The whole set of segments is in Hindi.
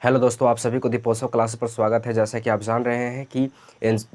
हेलो दोस्तों, आप सभी को दीपोत्सव क्लास पर स्वागत है। जैसा कि आप जान रहे हैं कि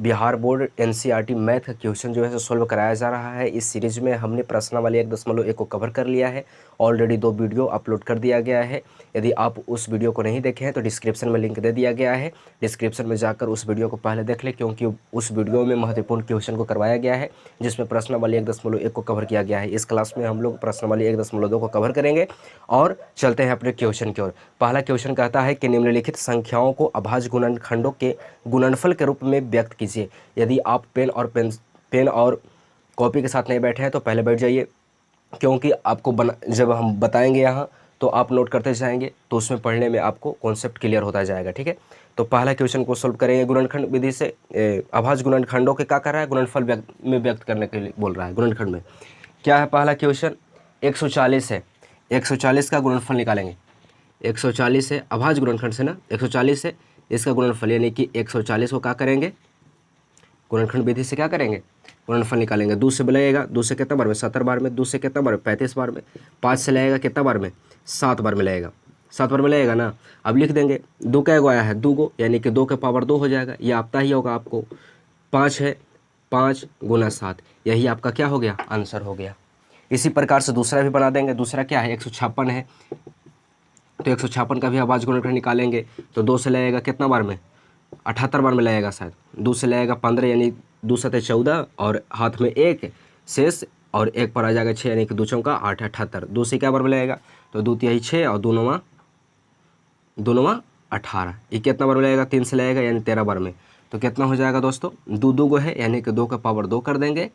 बिहार बोर्ड एनसीईआरटी मैथ का क्वेश्चन जो है सोल्व कराया जा रहा है। इस सीरीज में हमने प्रश्नावली 1.1 को कवर कर लिया है। ऑलरेडी 2 वीडियो अपलोड कर दिया गया है। यदि आप उस वीडियो को नहीं देखे हैं तो डिस्क्रिप्शन में लिंक दे दिया गया है। डिस्क्रिप्शन में जाकर उस वीडियो को पहले देख लें, क्योंकि उस वीडियो में महत्वपूर्ण क्वेश्चन को करवाया गया है, जिसमें प्रश्नावली 1.1 को कवर किया गया है। इस क्लास में हम लोग प्रश्नावली 1.2 को कवर करेंगे और चलते हैं अपने क्वेश्चन की ओर। पहला क्वेश्चन कहता है कि निम्नलिखित संख्याओं को अभाज्य गुणनखंडों के गुणनफल के रूप में व्यक्त कीजिए। यदि आप पेन और कॉपी के साथ नहीं बैठे हैं तो पहले बैठ जाइए, क्योंकि आपको जब हम बताएंगे यहाँ तो आप नोट करते जाएंगे, तो उसमें पढ़ने में आपको कॉन्सेप्ट क्लियर होता जाएगा। ठीक है, तो पहला क्वेश्चन को सॉल्व करेंगे गुणनखंड विधि से। अभाज्य गुणनखंडों के क्या कर रहा है, गुणनफल में व्यक्त करने के लिए बोल रहा है। गुणनखंड में क्या है, पहला क्वेश्चन 140 है। 140 का गुणनफल निकालेंगे। 140 है अभाज्य गुणनखंड से ना, 140 है इसका गुणनफल, यानी कि 140 को क्या करेंगे, गुणनखंड विधि से क्या करेंगे, गुणनफल निकालेंगे। 2 से लगेगा, 2 से कितना बार में, 70 बार में। 2 से कितना बार में, 35 बार में। 5 से लगेगा कितना बार में, 7 बार में लगेगा। 7 बार में लगेगा ना। अब लिख देंगे 2 का आया है 2 गो, यानी कि 2 के पावर 2 हो जाएगा। ये आता ही होगा आपको। 5 है, 5 गुना 7, यही आपका क्या हो गया, आंसर हो गया। इसी प्रकार से दूसरा भी बना देंगे। दूसरा क्या है, 156 है, तो 156 का भी अभाज्य गुणनखंड निकालेंगे। तो 2 से लगेगा कितना बार में, 78 बार में लगेगा शायद। 2 से लगेगा 15, यानी 2 सते 14 और हाथ में 1 शेष, और 1 पर आ जाएगा 6, यानी कि 2 चौका 8, 78। 2 से क्या बार में लगेगा, तो 2 तिहाई 6 और 2 नौवा 18। ये कितना बार में लगेगा, 3 से लगेगा, यानी 13 बार में। तो कितना हो जाएगा दोस्तों, 2 2 गो है, यानी कि 2 का पावर 2 कर देंगे।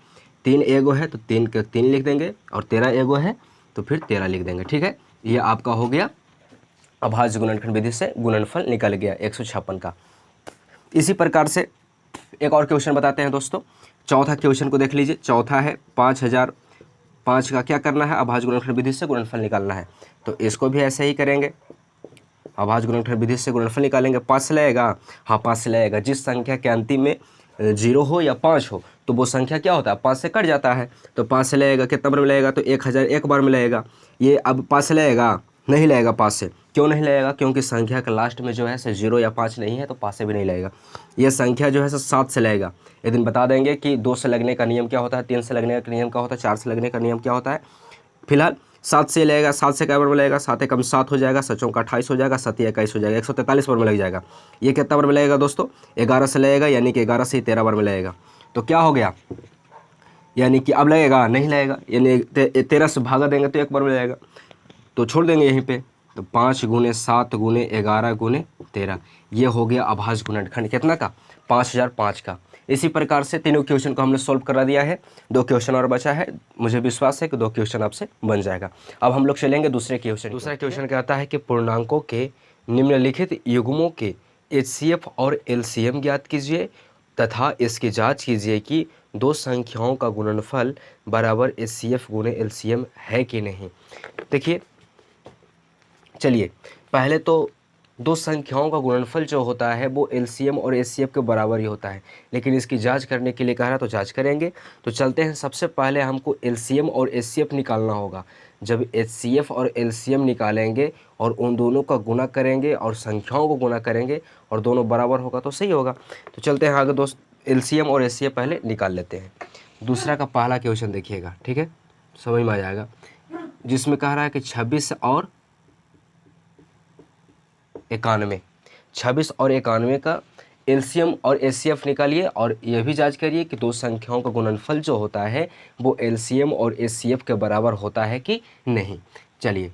3 एगो है तो 3 के 3 लिख देंगे, और 13 एगो है तो फिर 13 लिख देंगे। ठीक है, ये आपका हो गया अभाज्य गुणनखंड विधि से गुणनफल निकल गया 156 का। इसी प्रकार से एक और क्वेश्चन बताते हैं दोस्तों। चौथा क्वेश्चन को देख लीजिए। चौथा है 5005 का क्या करना है, अभाज्य गुणनखंड विधि से गुणनफल निकालना है। तो इसको भी ऐसे ही करेंगे, अभाज्य गुणनखंड विधि से गुणनफल निकालेंगे। 5 से लगेगा, हाँ 5 से लगेगा। जिस संख्या के अंतिम में 0 हो या 5 हो तो वो संख्या क्या होता है, 5 से कट जाता है। तो 5 से लगेगा कितना बार में लगेगा, तो 1001 बार में लगेगा। ये अब 5 से लगेगा, नहीं लगेगा 5 से। क्यों नहीं लगेगा, क्योंकि संख्या के लास्ट में जो है 0 या 5 नहीं है, तो 5 से भी नहीं लगेगा। ये संख्या जो है 7 से लगेगा। एक दिन बता देंगे कि 2 से लगने का नियम क्या होता है, 3 से लगने का नियम क्या होता है, 4 से लगने का नियम क्या होता है। फिलहाल 7 से लगेगा। 7 से क्या बार में लगेगा, 7 एकम 7 हो जाएगा, 7 चौका 28 हो जाएगा, 7 21 हो जाएगा, 143 बार में लग जाएगा। ये कितना बार में लगेगा दोस्तों, 11 से लगेगा, यानी कि 11 से 13 बार में लगेगा। तो क्या हो गया, यानी कि अब लगेगा, नहीं लगेगा, यानी 13 से भागा देंगे तो 1 बार में लगेगा, तो छोड़ देंगे यहीं पे। तो 5 गुने 7 गुने 11 गुने 13, ये हो गया अभाज्य गुणनखंड कितना का, 5005 का। इसी प्रकार से तीनों क्वेश्चन को हमने सॉल्व करा दिया है। 2 क्वेश्चन और बचा है। मुझे विश्वास है कि 2 क्वेश्चन आपसे बन जाएगा। अब हम लोग चलेंगे दूसरे क्वेश्चन। दूसरा क्वेश्चन कहता है कि पूर्णांकों के निम्नलिखित युग्मों के HCF और LCM ज्ञात कीजिए तथा इसकी जांच कीजिए कि 2 संख्याओं का गुणनफल बराबर HCF गुणे LCM है कि नहीं। देखिए, चलिए पहले तो 2 संख्याओं का गुणनफल जो होता है वो LCM और HCF के बराबर ही होता है, लेकिन इसकी जांच करने के लिए कह रहा है तो जांच करेंगे। तो चलते हैं, सबसे पहले हमको LCM और HCF निकालना होगा। जब HCF और LCM निकालेंगे और उन दोनों का गुणा करेंगे और संख्याओं को गुणा करेंगे और दोनों बराबर होगा तो सही होगा। तो चलते हैं आगे दोस्त, LCM और HCF पहले निकाल लेते हैं। दूसरा का पहला क्वेश्चन देखिएगा, ठीक है, समझ में आ जाएगा, जिसमें कह रहा है कि 26 और 91, 26 और 91 का LCM और HCF निकालिए, और यह भी जांच करिए कि 2 संख्याओं का गुणनफल जो होता है वो LCM और HCF के बराबर होता है कि नहीं। चलिए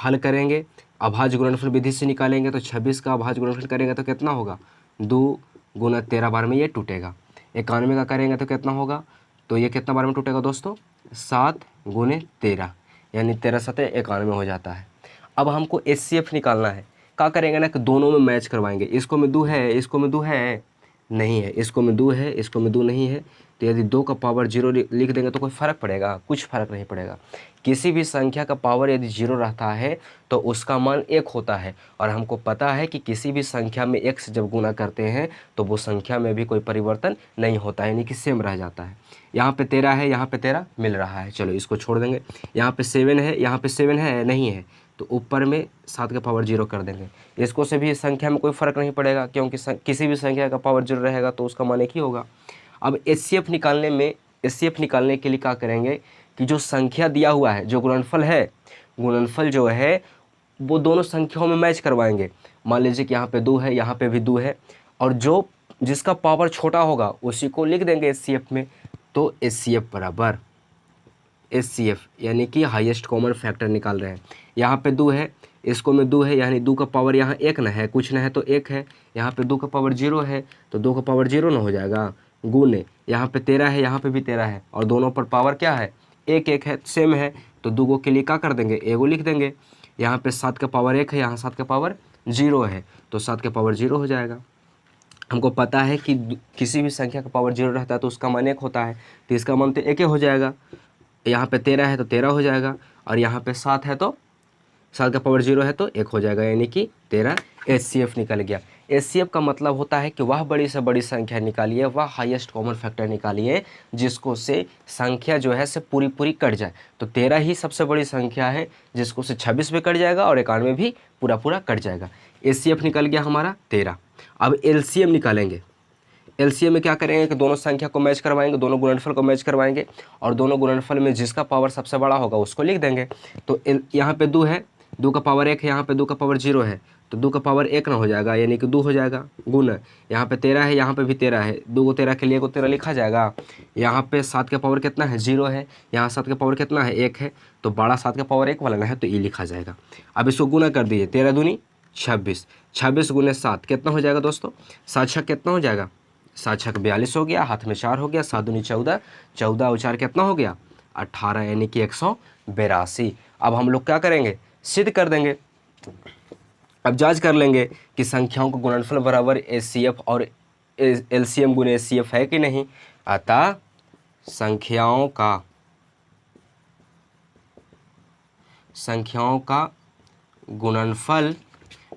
हल करेंगे। अभाज्य गुणनफल विधि से निकालेंगे तो 26 का अभाज्य गुणनफल करेंगे तो कितना होगा, 2 गुना 13 बार में ये टूटेगा। 91 का करेंगे तो कितना होगा, तो ये कितना बार में टूटेगा दोस्तों, 7 गुने 13, यानी 13 सते 91 हो जाता है। अब हमको HCF निकालना है। क्या करेंगे ना कि दोनों में मैच करवाएंगे। इसको में 2 है, इसको में 2 है, नहीं है, इसको में 2 है, इसको में 2 नहीं है। तो यदि 2 का पावर 0 लिख देंगे तो कोई फ़र्क पड़ेगा, कुछ फ़र्क नहीं पड़ेगा। किसी भी संख्या का पावर यदि 0 रहता है तो उसका मान 1 होता है, और हमको पता है कि किसी भी संख्या में 1 से जब गुना करते हैं तो वो संख्या में भी कोई परिवर्तन नहीं होता है, यानी कि सेम रह जाता है। यहाँ पे 13 है, यहाँ पे 13 मिल रहा है, चलो इसको छोड़ देंगे। यहाँ पे 7 है, यहाँ पे 7 है, नहीं है, तो ऊपर में 7 का पावर 0 कर देंगे। इसको से भी संख्या में कोई फ़र्क नहीं पड़ेगा, क्योंकि किसी भी संख्या का पावर 0 रहेगा तो उसका मान एक ही होगा। अब HCF निकालने के लिए क्या करेंगे कि जो संख्या दिया हुआ है, जो गुणनफल है, गुणनफल जो है वो दोनों संख्याओं में मैच करवाएंगे। मान लीजिए कि यहाँ पे 2 है, यहाँ पे भी 2 है, और जो जिसका पावर छोटा होगा उसी को लिख देंगे HCF में। तो HCF बराबर HCF यानी कि हाईएस्ट कॉमन फैक्टर निकाल रहे हैं। यहाँ पे 2 है, इसको में 2 है, यानी 2 का पावर यहाँ 1 न है, कुछ न है तो 1 है। यहाँ पे 2 का पावर 0 है तो 2 का पावर 0 न हो जाएगा, गुने यहाँ पे 13 है, यहाँ पे भी 13 है, और दोनों पर पावर क्या है 1 है, सेम है। तो 2 के लिए क्या कर देंगे, एगो लिख देंगे। यहाँ पे 7 का पावर 1 है, यहाँ 7 का पावर 0 है, तो 7 का पावर 0 हो जाएगा। हमको पता है कि किसी भी संख्या का पावर 0 रहता है तो उसका मान 1 होता है, तो इसका मान तो 1 हो जाएगा। यहाँ पे 13 है तो 13 हो जाएगा, और यहाँ पे 7 है तो 7 का पावर 0 है तो 1 हो जाएगा, यानी कि 13 HCF निकल गया। HCF का मतलब होता है कि वह बड़ी से बड़ी संख्या निकालिए, वह हाईएस्ट कॉमन फैक्टर निकालिए जिसको से संख्या जो है से पूरी कट जाए। तो 13 ही सबसे बड़ी संख्या है जिसको से 26 भी कट जाएगा और 91 भी पूरा कट जाएगा। HCF निकल गया हमारा 13। अब LCM निकालेंगे। LCM में क्या करेंगे कि दोनों संख्या को मैच करवाएंगे, दोनों गुणनफल को मैच करवाएंगे, और दोनों गुणनफल में जिसका पावर सबसे बड़ा होगा उसको लिख देंगे। तो यहाँ पे 2 है, 2 का पावर 1 है, यहाँ पे 2 का पावर 0 है, तो 2 का पावर 1 ना हो जाएगा, यानी कि 2 हो जाएगा, गुण। यहाँ पे 13 है, यहाँ पे भी 13 है, 2 को 13 के लिए को 13 लिखा जाएगा। यहाँ पे 7 का पावर कितना है 0 है, यहाँ 7 का पावर कितना है 1 है, तो बड़ा 7 का पावर 1 वाला ना है तो ये लिखा जाएगा। अब इसको गुना कर दीजिए, 13 दूनी 26, 26 गुने 7 कितना हो जाएगा दोस्तों, 7 छक कितना हो जाएगा, 7 छक 42 हो गया, हाथ में 4 हो गया, 7 दूनी 14, 14 और 4 कितना हो गया 18, यानी कि 182। अब हम लोग क्या करेंगे, सिद्ध कर देंगे। अब जांच कर लेंगे कि संख्याओं का गुणनफल बराबर HCF और LCM गुने HCF है कि नहीं। अतः संख्याओं का गुणनफल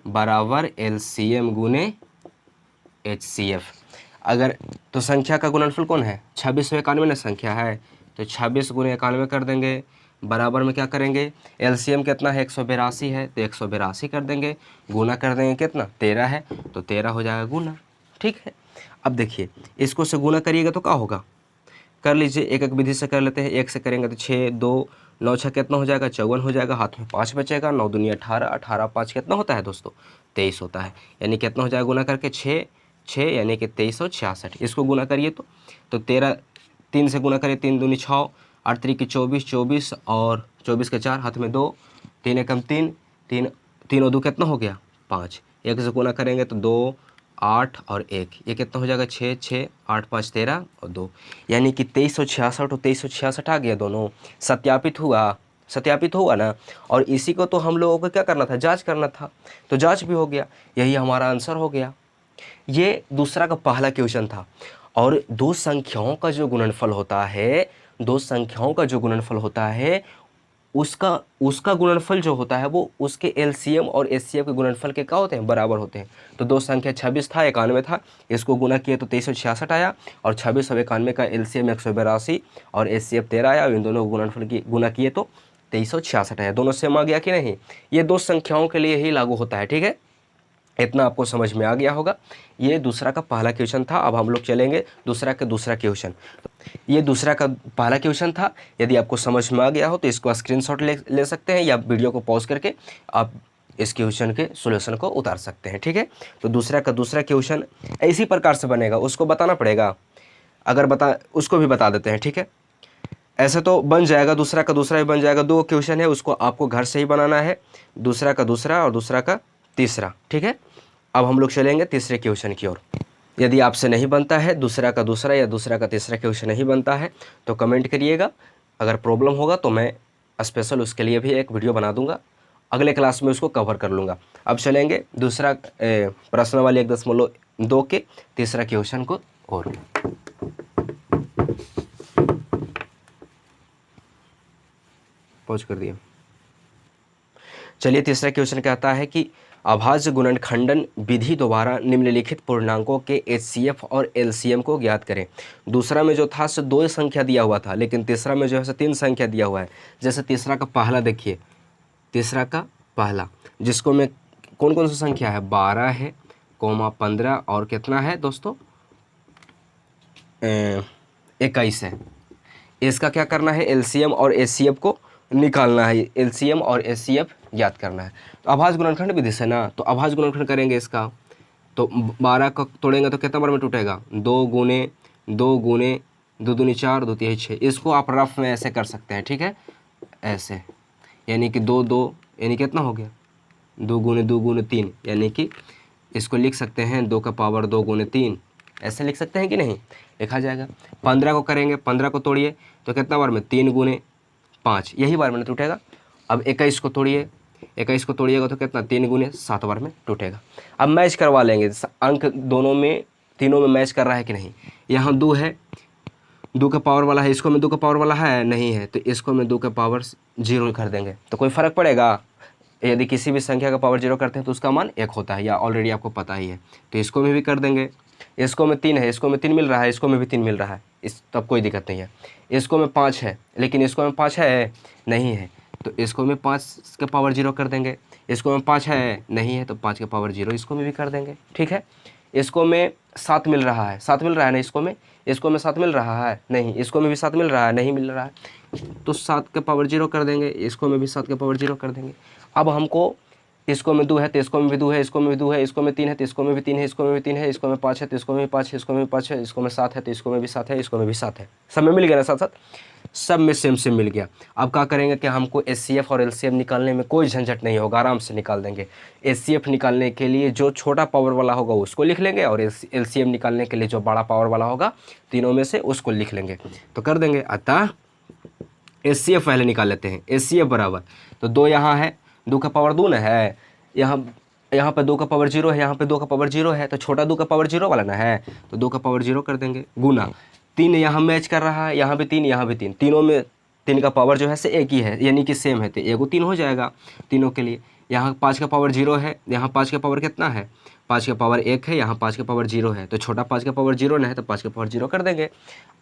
बराबर LCM गुने HCF। अगर तो संख्या का गुणनफल कौन है, 26 और 91 संख्या है, तो 26 गुने 91 कर देंगे, बराबर में क्या करेंगे, LCM कितना है 182 है, तो 182 कर देंगे, गुना कर देंगे कितना 13 है, तो 13 हो जाएगा गुना। ठीक है, अब देखिए इसको से गुना करिएगा तो क्या होगा, कर लीजिए, एक एक विधि से कर लेते हैं। 1 से करेंगे तो 6, 2 9 6 कितना हो जाएगा 54 हो जाएगा, हाथ में 5 बचेगा, 9 दूनी 18, 18 5 कितना होता है दोस्तों 23 होता है, यानी कितना हो जाएगा गुना करके 6 6 यानी कि 2366। इसको गुना करिए तो 13 3 से गुना करिए, 3 दूनी 6, 8 3 की 24, 24 और 24 के 4, हाथ में 2, 3 एकम 3, 3 और 2 कितना हो गया 5, 1 से गुना करेंगे तो 2 8 और 1, ये कितना हो जाएगा 6 6 8 5 13 और 2, यानी कि 2366 और 2366 आ गया, दोनों सत्यापित हुआ ना। और इसी को तो हम लोगों को क्या करना था, जांच करना था, तो जांच भी हो गया, यही हमारा आंसर हो गया। ये दूसरा का पहला क्वेश्चन था। और दो संख्याओं का जो गुणनफल होता है उसका गुणनफल जो होता है वो उसके LCM और HCF के गुणनफल के क्या होते हैं, बराबर होते हैं। तो दो संख्या 26 था, 91 था, इसको गुना किए तो 2366 आया, और 26 और 91 का LCM 182 और HCF 13 आया, इन दोनों गुणनफल की गुना किए तो 2366 आया। दोनों सेम आ गया कि नहीं, ये दो संख्याओं के लिए ही लागू होता है। ठीक है, इतना आपको समझ में आ गया होगा। ये दूसरा का पहला क्वेश्चन था। अब हम लोग चलेंगे दूसरा क्वेश्चन। ये दूसरा का पहला क्वेश्चन था। यदि आपको समझ में आ गया हो तो इसको स्क्रीनशॉट ले सकते हैं, या वीडियो को पॉज करके आप इस क्वेश्चन के सॉल्यूशन को उतार सकते हैं। ठीक है, तो दूसरा क्वेश्चन इसी प्रकार से बनेगा, उसको बताना पड़ेगा, उसको भी बता देते हैं। ठीक है, ऐसे तो बन जाएगा, दूसरा का दूसरा ही बन जाएगा। दो क्वेश्चन है, उसको आपको घर से ही बनाना है, दूसरा का दूसरा और दूसरा का तीसरा। ठीक है, अब हम लोग चलेंगे तीसरे क्वेश्चन की ओर। यदि आपसे नहीं बनता है दूसरा का दूसरा या दूसरा का तीसरा क्वेश्चन नहीं बनता है तो कमेंट करिएगा। अगर प्रॉब्लम होगा तो मैं स्पेशल उसके लिए भी एक वीडियो बना दूंगा, अगले क्लास में उसको कवर कर लूँगा। अब चलेंगे दूसरा प्रश्नावली 1.2 के तीसरा क्वेश्चन को और पॉज कर दिया। चलिए, तीसरा क्वेश्चन कहता है कि अभाज्य गुणनखंडन विधि द्वारा निम्नलिखित पूर्णांकों के HCF और LCM को ज्ञात करें। दूसरा में जो था सो 2 संख्या दिया हुआ था, लेकिन तीसरा में जो है 3 संख्या दिया हुआ है। जैसे तीसरा का पहला देखिए, तीसरा का पहला, जिसको मैं कौन कौन सी संख्या है, 12 है, 15 और कितना है दोस्तों, 21 है। इसका क्या करना है, एलसीएम और एचसीएफ को निकालना है, एलसीएम और एचसीएफ ज्ञात करना है। तो अभाज्य गुणनखंड विधि से ना, तो अभाज्य गुणनखंड करेंगे इसका, तो 12 को तोड़ेंगे तो कितना बार में टूटेगा, 2 गुने 2 गुने 2 दूनी 4, 2 तिहाई 6। इसको आप रफ में ऐसे कर सकते हैं, ठीक है, ऐसे, यानी कि 2 2 यानी कितना हो गया, 2 गुने 3, यानी कि इसको लिख सकते हैं 2 का पावर 2 गुने 3, ऐसे लिख सकते हैं कि नहीं, लिखा जाएगा। 15 को करेंगे, 15 को तोड़िए तो कितना बार में, 3 गुने 5, यही बार में टूटेगा। अब 21 को तोड़िए, 21 को तोड़िएगा तो कितना, 3 गुने 7 बार में टूटेगा। अब मैच करवा लेंगे, अंक दोनों में, तीनों में मैच कर रहा है कि नहीं। यहाँ 2 है, 2 का पावर वाला है, इसको में 2 का पावर वाला है नहीं है, तो इसको में 2 का पावर 0 कर देंगे, तो कोई फ़र्क पड़ेगा। यदि किसी भी संख्या का पावर 0 करते हैं तो उसका मान 1 होता है, या ऑलरेडी आपको पता ही है। तो इसको में भी कर देंगे, इसको में 3 है, इसको में 3 मिल रहा है, इसको में भी 3 मिल रहा है, इस तब कोई दिक्कत नहीं है। इसको में 5 है, लेकिन इसको में 5 है नहीं है, तो इसको में 5 के पावर 0 कर देंगे। इसको में 5 है नहीं है, तो 5 के पावर 0 इसको में भी कर देंगे, ठीक है। इसको में 7 मिल रहा है, 7 मिल रहा है ना, इसको में 7 मिल रहा है नहीं, इसको में भी 7 मिल रहा है नहीं, मिल रहा है, तो 7 के पावर 0 कर देंगे, इसको में भी 7 के पावर 0 कर देंगे। अब हमको इसको में 2 है तो इसको में भी 2 है, इसको में भी 2 है, इसको में 3 है तो इसको में भी 3 है, इसको में भी 3 है, इसको में 5 है तो इसको में भी 5 है, इसको में भी 5 है, इसको में 7 है तो इसको में भी 7 है, इसको में भी 7 है। सब में मिल गया ना, साथ साथ सब में सेम सेम मिल गया। अब क्या करेंगे कि हमको एचसीएफ और एलसीएम निकालने में कोई झंझट नहीं होगा, आराम से निकाल देंगे। एचसीएफ निकालने के लिए जो छोटा पावर वाला होगा उसको लिख लेंगे, और एलसीएम निकालने के लिए जो बड़ा पावर वाला होगा तीनों में से उसको लिख लेंगे, तो कर देंगे। अतः एचसीएफ पहले निकाल लेते हैं। एचसीएफ बराबर, तो 2 यहाँ है, 2 का पावर 2 ना है, यहाँ पर 2 का पावर 0 है, यहाँ पे 2 का पावर 0 है, तो छोटा 2 का पावर 0 वाला ना है, तो 2 का पावर 0 कर देंगे, गुना 3 यहाँ मैच कर रहा है, यहाँ भी 3, यहाँ भी 3, तीनों में 3 का पावर जो है से एक ही है, यानी कि सेम है, तो 1 3 हो जाएगा तीनों के लिए। यहाँ 5 का पावर 0 है, यहाँ 5 का पावर कितना है, 5 का पावर 1 है, यहाँ 5 का पावर 0 है, तो छोटा 5 का पावर 0 ना है, तो 5 का पावर 0 कर देंगे।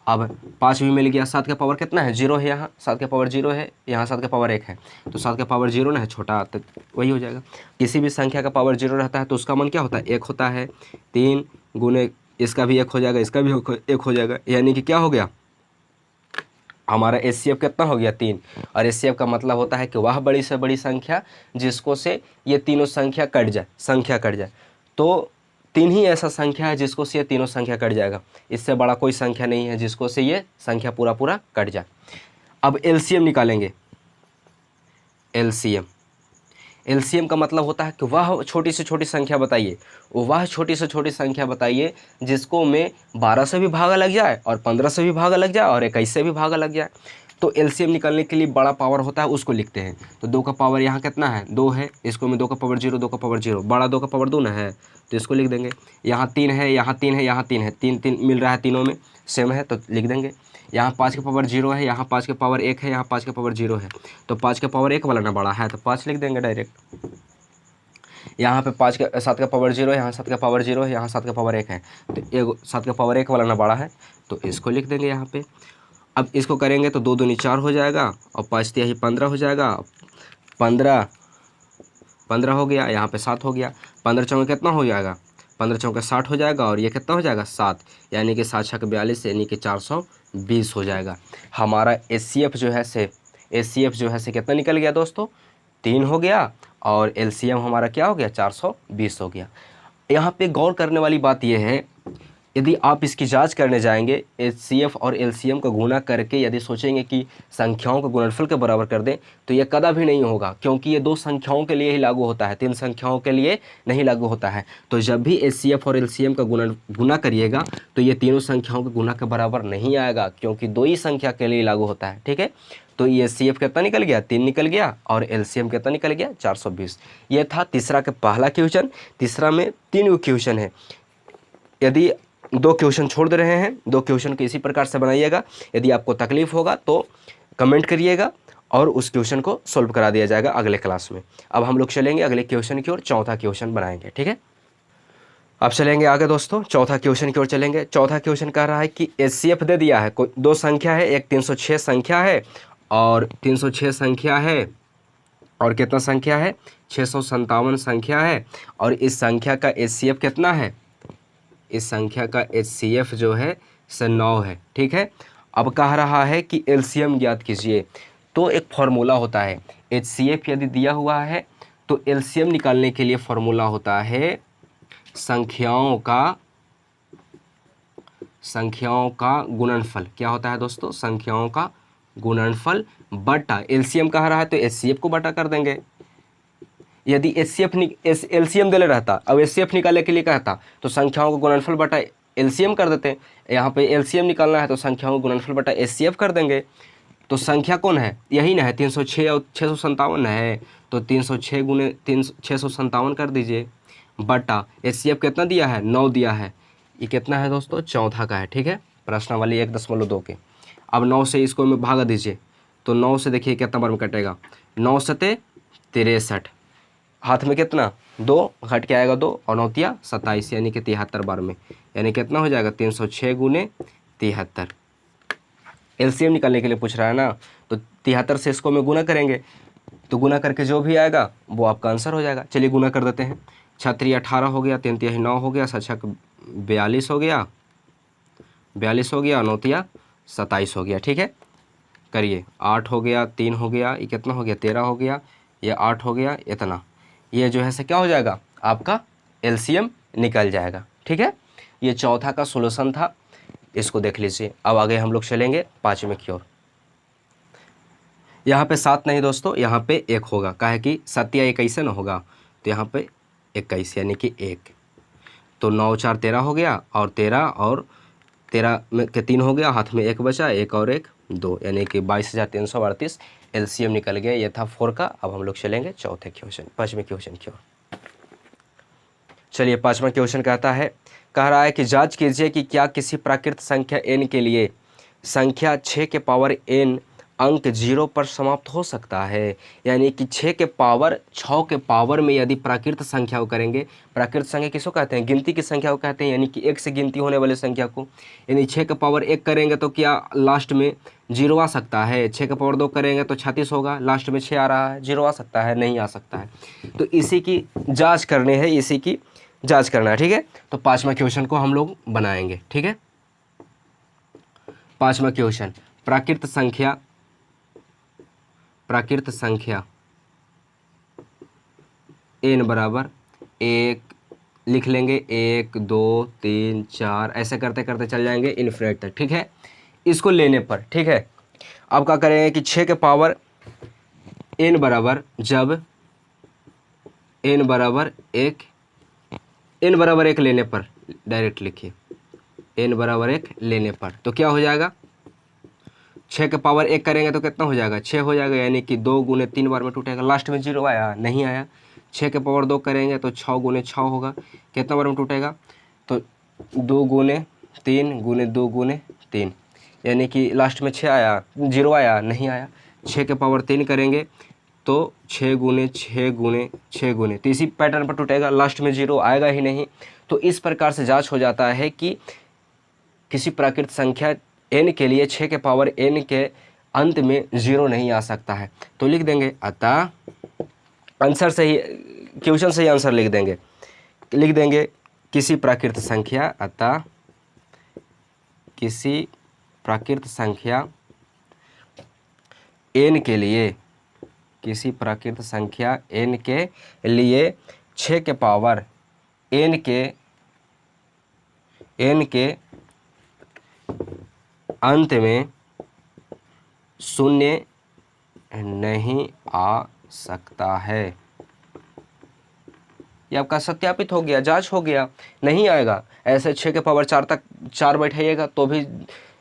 अब 5 भी मिल गया। 7 का पावर कितना है, 0 है, यहाँ 7 का पावर 0 है, यहाँ 7 का पावर 1 है, तो 7 का पावर 0 ना है, छोटा, तो वही हो जाएगा। किसी भी संख्या का पावर 0 रहता है तो उसका मान क्या होता है, 1 होता है। 3 गुने इसका भी 1 हो जाएगा, इसका भी 1 हो जाएगा, यानी कि क्या हो गया हमारा एचसीएफ कितना हो गया, 3। और एचसीएफ का मतलब होता है कि वह बड़ी से बड़ी संख्या जिसको से ये तीनों संख्या कट जाए, तो 3 ही ऐसा संख्या है जिसको से ये तीनों संख्या कट जाएगा, इससे बड़ा कोई संख्या नहीं है जिसको से ये संख्या पूरा कट जाए। अब एलसीएम निकालेंगे। एलसीएम का मतलब होता है कि वह छोटी से छोटी संख्या बताइए, वह छोटी से छोटी संख्या बताइए जिसको में 12 से भी भागा लग जाए, और 15 से भी भागा लग जाए, और 21 से भी भागा लग जाए। तो एलसीएम निकालने के लिए बड़ा पावर होता है, उसको लिखते हैं। तो 2 का पावर यहाँ कितना है, 2 है, इसको में 2 का पावर 0, 2 का पावर 0, बड़ा 2 का पावर 2 ना है, तो इसको लिख देंगे। यहाँ 3 है, यहाँ 3 है, यहाँ 3 है, 3 3 मिल रहा है, तीनों में सेम है, तो लिख देंगे। यहाँ 5 का पावर 0 है, यहाँ 5 का पावर 1 है, यहाँ 5 का पावर 0 है, तो 5 का पावर 1 वाला ना बड़ा है, तो 5 लिख देंगे डायरेक्ट। यहाँ पे 7 का पावर 0 है, यहाँ 7 का पावर 0 है, यहाँ 7 का पावर 1 है, तो 7 का पावर 1 वाला ना बड़ा है, तो इसको लिख देंगे यहाँ पे। अब इसको करेंगे तो 2 दूनी 4 हो जाएगा, और 5 तिहाई 15 हो जाएगा। 15 हो गया, यहाँ पे 7 हो गया, 15 चौके कितना हो जाएगा, 15 चौके 60 हो जाएगा, और ये कितना हो जाएगा 7, यानी कि 7 छक 42, यानी कि 420 हो जाएगा। हमारा एचसीएफ जो है से कितना निकल गया दोस्तों, 3 हो गया, और एलसीएम हमारा क्या हो गया, 420 हो गया। यहाँ पे गौर करने वाली बात यह है, यदि आप इसकी जांच करने जाएंगे, एचसीएफ और एलसीएम को गुना करके यदि सोचेंगे कि संख्याओं को गुणनफल के बराबर कर दें, तो यह कदा भी नहीं होगा, क्योंकि ये 2 संख्याओं के लिए ही लागू होता है, 3 संख्याओं के लिए नहीं लागू होता है। तो जब भी एचसीएफ और एलसीएम का गुना करिएगा तो ये तीनों संख्याओं के गुना के बराबर नहीं आएगा, क्योंकि 2 ही संख्या के लिए लागू होता है, ठीक है। तो ये एचसीएफ कितना निकल गया, 3 निकल गया, और एलसीएम कितना निकल गया, 420। ये था तीसरा का पहला क्वेश्चन। तीसरा में 3 क्वेश्चन है, यदि 2 क्वेश्चन छोड़ दे रहे हैं, 2 क्वेश्चन को इसी प्रकार से बनाइएगा। यदि आपको तकलीफ होगा तो कमेंट करिएगा, और उस क्वेश्चन को सॉल्व करा दिया जाएगा अगले क्लास में। अब हम लोग चलेंगे अगले क्वेश्चन की ओर, चौथा क्वेश्चन बनाएंगे, ठीक है। अब चलेंगे आगे दोस्तों, चौथा क्वेश्चन की ओर चलेंगे। चौथा क्वेश्चन कह रहा है कि एचसीएफ दे दिया है, दो संख्या है, एक 306 संख्या है और 306 संख्या है, और कितना संख्या है, 657 संख्या है। और इस संख्या का HCF कितना है, इस संख्या का HCF जो है से 9 है। ठीक है, अब कह रहा है कि LCM ज्ञात कीजिए। तो एक फॉर्मूला होता है, HCF यदि दिया हुआ है तो LCM निकालने के लिए फॉर्मूला होता है संख्याओं का गुणनफल। क्या होता है दोस्तों, संख्याओं का गुणनफल बटा LCM कह रहा है तो HCF को बटा कर देंगे। यदि LCM दे रहता, अब HCF निकालने के लिए कहता तो संख्याओं का गुणनफल बटा LCM कर देते। यहाँ पे LCM निकालना है तो संख्याओं का गुणनफल बटा HCF कर देंगे। तो संख्या कौन है, यही ना है, 306 और 657 है, तो 306 गुने 657 कर दीजिए बटा HCF कितना दिया है, 9 दिया है। ये कितना है दोस्तों, चौथा का है। ठीक है, प्रश्नावली 1.2 के। अब 9 से इसको में भागा दीजिए, तो 9 से देखिए कितना बार में कटेगा, 9 सते 63, हाथ में कितना 2 घट के आएगा 2 और 9 तिया 27, यानी कि 73 बार में, यानी कितना हो जाएगा 306 गुने 73। LCM निकालने के लिए पूछ रहा है ना, तो 73 से इसको में गुना करेंगे, तो गुना करके जो भी आएगा वो आपका आंसर हो जाएगा। चलिए गुना कर देते हैं, 6 18 हो गया, 3 तिया 9 हो गया, 7 42 हो गया, 42 हो गया, 9 तिया 27 हो गया। ठीक है, करिए, 8 हो गया, 3 हो गया, ये कितना हो गया 13 हो गया, ये 8 हो गया, इतना, ये जो है से क्या हो जाएगा आपका LCM निकल जाएगा। ठीक है, ये चौथा का सोल्यूशन था, इसको देख लीजिए। अब आगे हम लोग चलेंगे 5वें की ओर। यहाँ पे 7 नहीं दोस्तों, यहाँ पे 1 होगा, काहे कि 7 या 21 न होगा, तो यहाँ पे 21 यानी कि 1, तो 9 4 13 हो गया, और 13 और 13 में के 3 हो गया, हाथ में 1 बचा, 1 और 1 2, यानी कि 22,338 LCM निकल गया। ये था 4 का। अब हम लोग चलेंगे चौथे क्वेश्चन, 5वें क्वेश्चन की ओर। चलिए 5वां क्वेश्चन कहता है, कह रहा है कि जांच कीजिए कि क्या किसी प्राकृत संख्या n के लिए संख्या 6 के पावर n अंक 0 पर समाप्त हो सकता है। यानी कि 6 के पावर में यदि प्राकृत संख्या को करेंगे, प्राकृत संख्या किसको कहते हैं, गिनती की संख्या को कहते हैं, यानी कि 1 से गिनती होने वाली संख्या को। यानी 6 के पावर 1 करेंगे तो क्या लास्ट में 0 आ सकता है, 6 के पावर 2 करेंगे तो 36 होगा, लास्ट में 6 आ रहा है, 0 आ सकता है, नहीं आ सकता है। तो इसी की जाँच करनी है, इसी की जांच करना है। ठीक है, तो 5वां क्वेश्चन को हम लोग बनाएंगे। ठीक है, 5वां क्वेश्चन, प्राकृत संख्या n बराबर 1 लिख लेंगे, 1 2 3 4 ऐसे करते करते चल जाएंगे इन्फिनिट तक। ठीक है, इसको लेने पर, ठीक है, अब क्या करेंगे कि 6 के पावर n बराबर, जब n बराबर 1 लेने पर, डायरेक्ट लिखिए, n बराबर 1 लेने पर तो क्या हो जाएगा, 6 के पावर 1 करेंगे तो कितना हो जाएगा, 6 हो जाएगा, यानी कि 2 गुने 3 बार में टूटेगा, लास्ट में 0 आया, नहीं आया। 6 के पावर 2 करेंगे तो 6 गुने 6 होगा, कितना बार में टूटेगा, तो 2 गुने 3 गुने 2 गुने 3, यानी कि लास्ट में 6 आया, 0 आया, नहीं आया। 6 के पावर 3 करेंगे तो 6 गुने 6 गुने 6 गुने, तो इसी पैटर्न पर टूटेगा, लास्ट में 0 आएगा ही नहीं। तो इस प्रकार से जांच हो जाता है कि किसी प्राकृत संख्या n के लिए 6 के पावर n के अंत में 0 नहीं आ सकता है। तो लिख देंगे, अतः आंसर से ही, क्वेश्चन से ही आंसर लिख देंगे किसी प्राकृत संख्या, अतः किसी प्राकृत संख्या n के लिए, किसी प्राकृत संख्या n के लिए 6 के पावर n के अंत में 0 नहीं आ सकता है। ये आपका सत्यापित हो गया, जांच हो गया, नहीं आएगा। ऐसे 6 के पावर 4 तक 4 बैठाइएगा तो भी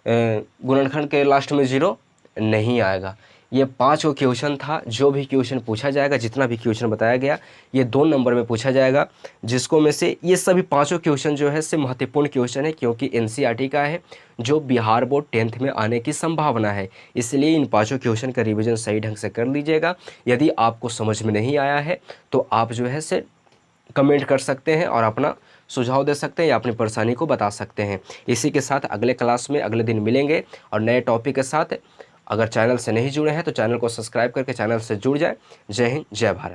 गुणनखंड के लास्ट में 0 नहीं आएगा। ये 5 को क्वेश्चन था, जो भी क्वेश्चन पूछा जाएगा, जितना भी क्वेश्चन बताया गया, ये 2 नंबर में पूछा जाएगा, जिसको में से ये सभी 5 क्वेश्चन जो है से महत्वपूर्ण क्वेश्चन है, क्योंकि NCERT का है, जो बिहार बोर्ड 10th में आने की संभावना है। इसलिए इन 5 क्वेश्चन का रिवीजन सही ढंग से कर लीजिएगा। यदि आपको समझ में नहीं आया है तो आप जो है से कमेंट कर सकते हैं और अपना सुझाव दे सकते हैं या अपनी परेशानी को बता सकते हैं। इसी के साथ अगले क्लास में अगले दिन मिलेंगे और नए टॉपिक के साथ। अगर चैनल से नहीं जुड़े हैं तो चैनल को सब्सक्राइब करके चैनल से जुड़ जाएं। जय हिंद, जय भारत।